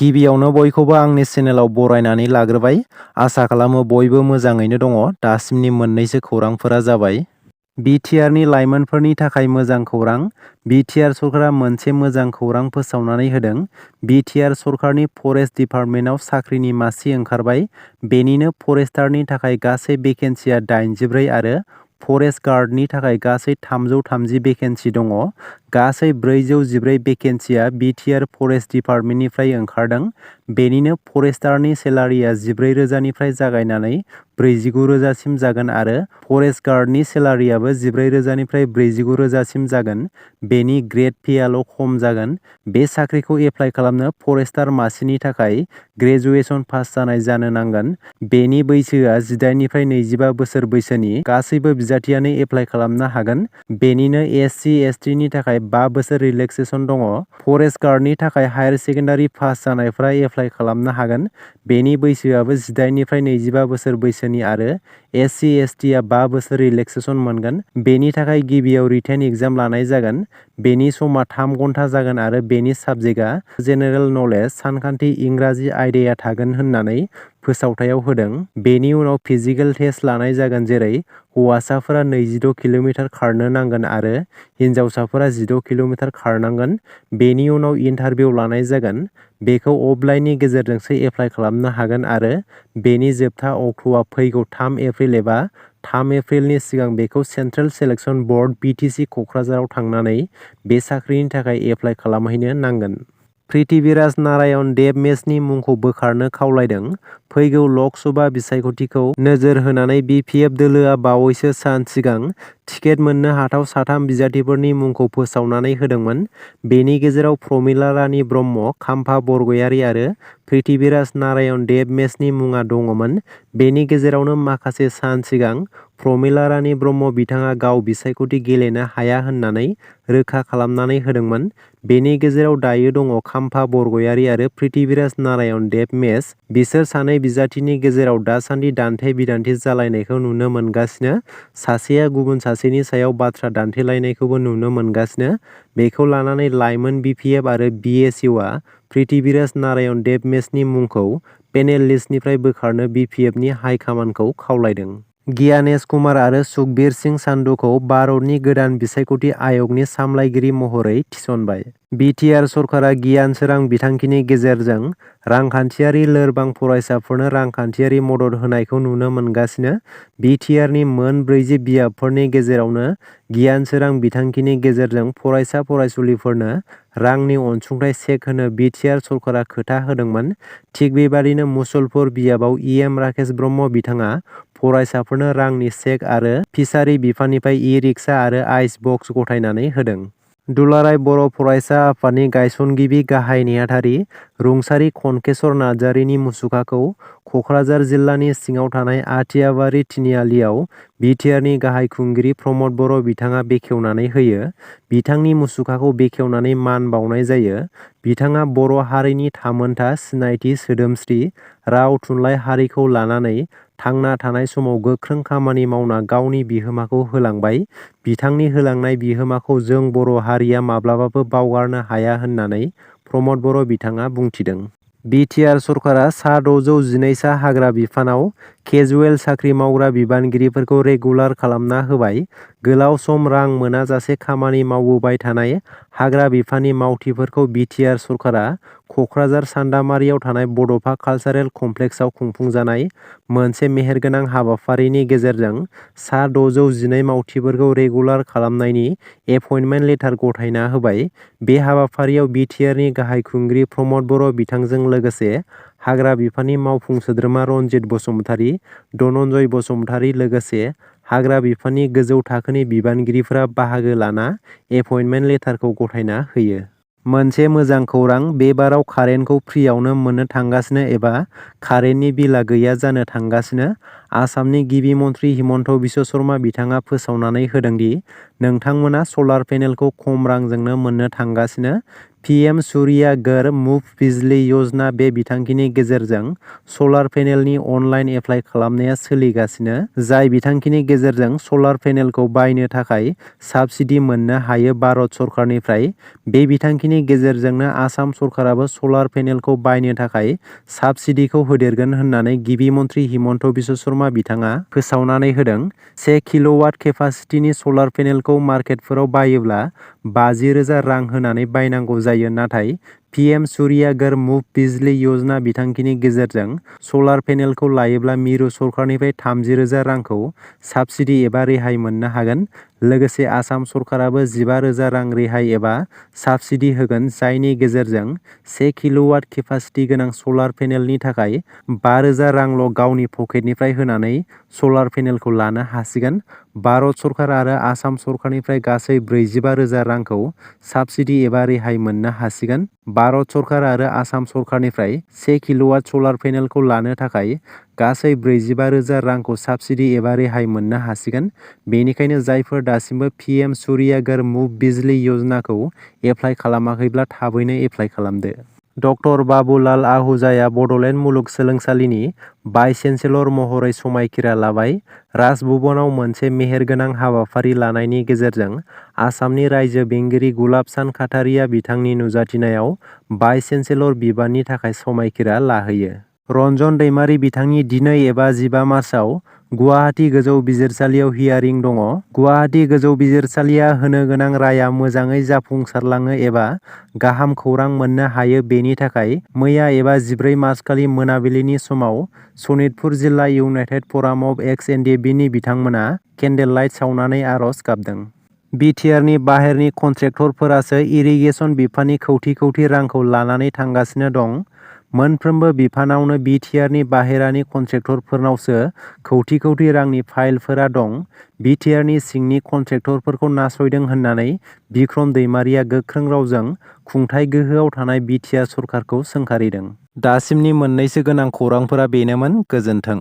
गिबियावनो बयखौबो आंनि चेनेलाव बरायनानै लाग्रोबाय। आसा खालामो बयबो मोजाङैनो दङ। दासिमनि मोननैसो खौरांफोरा जाबाय। बिटिआरनि लाइमोनफोरनि थाखाय मोजां खौरां। बिटिआर सरकारा मोनसे मोजां खौरां फोसावनानै होदों। बिटिआर सरकारनि फरेस्ट डिपार्टमेन्टआव साख्रिनि मासि ओंखारबाय। बेनिनो फरेस्टारनि थाखाय गासै भेकेन्सिया 84 आरो फरेस्ट गार्डनि थाखाय गासै 330 भेकेन्सि दङ। गासै 414 भेकेन्सिया बिटिआर फरेस्ट डिपार्टमेन्टनिफ्राय ओंखारदों। बेनिनो फरेस्टारनि सेलारिया 14,000निफ्राय जागायनानै 49,000सिम जागोन आरो फरेस्ट गार्डनि सेलारियाबो 14,000निफ्राय 49,000सिम जागोन। बेनि ग्रेड पेआल' खम जागोन। बे साख्रिखौ एप्लाइ खालामनो फरेस्टार मासिनि थाखाय ग्रेजुएसन पास जानाय जानो नांगोन। बेनि बैसोआ 18निफ्राय 25 बोसोर बैसोनि गासैबो बिजाथियानो एप्लाइ खालामनो हागोन। बेनिनो एससि एसटिनि थाखाय 5 बोसोर रिलेक्सेसन दङ। फरेस्ट गार्डनि थाखाय हायार सेकेन्डारि पास जानायफ्रा एप्लाइ खालामनो हागोन। बेनि बैसोआबो 18निफ्राय 25 बोसोर बैसोनि आरो एससि एसटिआ 5 बोसोर रिलेक्सेसन मोनगोन। बेनि थाखाय गिबियाव रिटेन एग्जाम लानाय जागोन। बेनि समा 3 घन्टा जागोन आरो बेनि साबजेक्टआ जेनेरेल नलेज, सानखान्थि, इंराजि आयदाया थागोन होननानै फोसावथायाव होदों। बेनि उनाव फिजिकेल टेस्ट लानाय जागोन, जेरै हौवासाफोरा 26 किल'मिटार खारनो नांगोन आरो हिन्जावसाफोरा 16 किल'मिटार खारनांगोन। बेनि उनाव इन्टारभिउ लानाय जागोन। बेखौ अफलाइननि गेजेरजोंसो एप्लाइ खालामनो हागोन आरो बेनि जोबथा अक्ट'आ फैगौ 3 एप्रिल एबा 3 एप्रिलनि सिगां बेखौ सेन्ट्रेल सेलेक्सन बर्ड बिटिसि क'क्राझाराव थांनानै बे साख्रिनि थाखाय एप्लाइ खालामहैनो नांगोन। पृथ्वीराज नारायण देबमेसनि मुंखौ बोखारनो खावलायदों। फैगौ लक सभा बिसायख'थिखौ नोजोर होनानै बिपिएफ दोलोआ बावैसो सान सिगां टिकेट मोननो हाथाव 3 बिजाथिफोरनि मुंखौ फोसावनानै होदोंमोन। बेनि गेजेराव प्रमिला रानी ब्रह्म, खाम्फा बरगयारी आरो पृथ्वीराज नारायण देबमेसनि मुङा दङमोन। बेनि गेजेरावनो माखासे सान सिगां प्रमिला रानी ब्रह्म बिथाङा गाव बिसायख'थि गेलेनो हाया होननानै रोखा खालामनानै होदोंमोन। बेनि गेजेराव दायो दङ खाम्फा बरगयारी आरो पृथ्वीराज नारायण देबमेस। बिसोर सानै बिजाथिनि गेजेराव दासान्दि दान्थे-बिदान्थे जालायनायखौ नुनो मोनगासिनो। सासेया गुबुन सासेनि सायाव बाथ्रा दान्थेलायनायखौबो नुनो मोनगासिनो। बेखौ लानानै लाइमोन बिपिएफ आरो बिएसइउआ पृथ्वीराज नारायण देबमेसनि मुंखौ पेनेल लिस्टनिफ्राय बोखारनो बिपिएफनि हाइकमान्डखौ खावलायदों। ज्ञानेश कुमार आरो सुखबीर सिंह सान्धुखौ भारतनि गोदान बिसायख'थि आय'गनि सामलायगिरि महरै थिसनबाय। बिटिआर सरकारा गियान सोरां बिथांखिनि गेजेरजों रांखान्थियारि लोरबां फरायसाफोरनो रांखान्थियारि मदद होनायखौ नुनो मोनगासिनो। बिटिआरनि मोन 40 बियाबफोरनि गेजेरावनो गियान सोरां बिथांखिनि गेजेरजों फरायसा-फरायसुलिफोरनो रांनि अनसुंथाइ चेक होनो बिटिआर सरकारा खोथा होदोंमोन। थिग बेबादिनो मुसलपुर बियाबाव इएम राकेश ब्रह्म बिथाङा फरायसाफोरनो रांनि चेक आरो फिसारि बिफाननिफ्राय इ-रिक्सा आरो आइस बक्स गथायनानै होदों। दुलाराय बर' फरायसा आफादनि गायसनगिरि गाहाय नेहाथारि रुंसारि खनकेसर नार्जारिनि मुसुखाखौ क'क्राझार जिल्लानि सिङाव थानाय आथियाबारि तिनिआलियाव बिटिआरनि गाहाय खुंगिरि प्रमद बर' बिथाङा बेखेवनानै होयो। बिथांनि मुसुखाखौ बेखेवनानै मान बावनाय जायो। बिथाङा बर' हारिनि थामोनथा, सिनायथि, सोदोमस्रि, राव थुनलाइ हारिखौ लानानै थांना थानाय समाव गोख्रों खामानि मावना गावनि बिहोमाखौ होलांबाय। बिथांनि होलांनाय बिहोमाखौ जों बर' हारिया माब्लाबाबो बावगारनो हाया होननानै प्रमद बर' बिथाङा बुंथिदों। बिटिआर सरकारा सा 612 हाग्रा बिफानाव केजुवेल साख्रि मावग्रा बिबानगिरिफोरखौ रेगुलार खालामना होबाय। गोलाव सम रां मोनाजासे खामानि मावबोबाय थानाय हाग्रा बिफाननि मावथिफोरखौ बिटिआर सरकारा क'क्राझार सान्दामारियाव थानाय बड'फा कालचारेल कमप्लेक्सआव खुंफुंजानाय मोनसे मेहेरगोनां हाबाफारिनि गेजेरजों सा 612 मावथिफोरखौ रेगुलार खालामनायनि एपइन्टमेन्ट लेटार गथायना होबाय। बे हाबाफारियाव बिटिआरनि गाहाय खुंगिरि प्रमद बर' बिथांजों लोगोसे हाग्रा बिफाननि मावफुं सोद्रोमा रनजित बसुमतारी, धनन्जय बसुमतारी लोगोसे हाग्रा बिफाननि गोजौ थाखोनि बिबानगिरिफोरा बाहागो लाना एपइन्टमेन्ट लेटारखौ गथायना होयो। मोनसे मोजां खौरां, बे बाराव कारेन्टखौ फ्रियावनो मोननो थांगासिनो एबा कारेन्टनि बिलआ गैया जानो थांगासिनो। आसामनि गिबि मन्थ्रि हिमन्त बिश्व शर्मा बिथाङा फोसावनानै होदोंदि नोंथांमोना सलार पेनेलखौ खम रांजोंनो मोननो थांगासिनो। पीएम सूर्या घर मुफ्त बिजली योजना बे बिथांखिनि गेजेरजों सलार पेनेलनि अनलाइन एप्लाइ खालामनाया सोलिगासिनो। जाय बिथांखिनि गेजेरजों सलार पेनेलखौ बायनो थाखाय साबसिडि मोननो हायो भारत सरकारनिफ्राय। बे बिथांखिनि गेजेरजोंनो आसाम सरकाराबो सलार पेनेलखौ बायनो थाखाय साबसिडिखौ होदेरगोन होननानै गिबि मन्थ्रि हिमन्त बिश्व शर्मा बिथाङा फोसावनानै होदों। 1 किल'वाट केपासिटिनि सलार पेनेलखौ मार्केटफोराव बायोब्ला 50,000 रां होनानै बायनांगौ जायो। नाथाय पीएम सूर्या घर मुफ्त बिजली योजना बिथांखिनि गेजेरजों सलार पेनेलखौ लायोब्ला मिरु सरकारनिफ्राय 30,000 रांखौ साबसिडि एबा रेहाय मोननो हागोन। लोगोसे आसाम सरकाराबो 15,000 रां रेहाय एबा साबसिडि होगोन, जायनि गेजेरजों 1 किल'वाट केपासिटि गोनां सलार पेनेलनि थाखाय 5,000 रांल' गावनि पकेटनिफ्राय होनानै सलार पेनेलखौ लानो हासिगोन। भारत सरकार आरो आसाम सरकारनिफ्राय गासै 45,000 रांखौ साबसिडि एबा रेहाय मोननो हासिगोन। भारत सरकार आरो आसाम सरकारनिफ्राय 1 किल'वाट सलार पेनेलखौ लानो थाखाय गासै 45,000 रांखौ साबसिडि एबा रेहाय मोननो हासिगोन। बेनिखायनो जायफोर दासिमबो पीएम सूर्या घर मुफ्त बिजली योजनाखौ एप्लाइ खालामाखैब्ला थाबैनो एप्लाइ खालामदो। डक्टर बाबुलाल आहुजाया बड'लेण्ड मुलुगसोलोंसालिनि भाइस चेन्सेलर महरै समायखिरा लाबाय। राजभवनाव मोनसे मेहेरगोनां हाबाफारि लानायनि गेजेरजों आसामनि रायजो बेंगिरि गुलाबसान खाटारिया बिथांनि नुजाथिनायाव भाइस चेन्सेलर बिबाननि थाखाय समायखिरा लाहोयो। रन्जन दैमारि बिथांनि दिनै एबा 15 मार्चआव गुवाहाटी गोजौ बिजिरसालियाव हियारिं दङ। गुवाहाटी गोजौ बिजिरसालिया होनो गोनां राया मोजाङै जाफुंसारलाङो एबा गाहाम खौरां मोननो हायो बेनि थाखाय मैया एबा 14 मार्चखालि मोनाबिलिनि समाव सनितपुर जिल्ला इउनाइटेड फराम अफ एक्स-एनडिएफबि बिथांमोना केन्डेल लाइट सावनानै आर'ज गाबदों। बिटिआरनि बाहेरनि कन्ट्रेक्टरफोरासो इरिगेसन बिफाननि खौटि रांखौ लानानै थांगासिनो दं। मोनफ्रोमबो बिफानावनो बिटिआरनि बाहेरानि कन्ट्रेक्टरफोरनावसो खौटि रांनि फाइलफोरा दं। बिटिआरनि सिंनि कन्ट्रेक्टरफोरखौ नासयदों होननानै बिक्रम दैमारिया गोख्रों रावजों खुंथाय गोहोआव थानाय बिटिआर सरकारखौ सोंखारिदों। दासिमनि मोननैसो गोनां खौरांफोरा बेनोमोन। गोजोन्थों।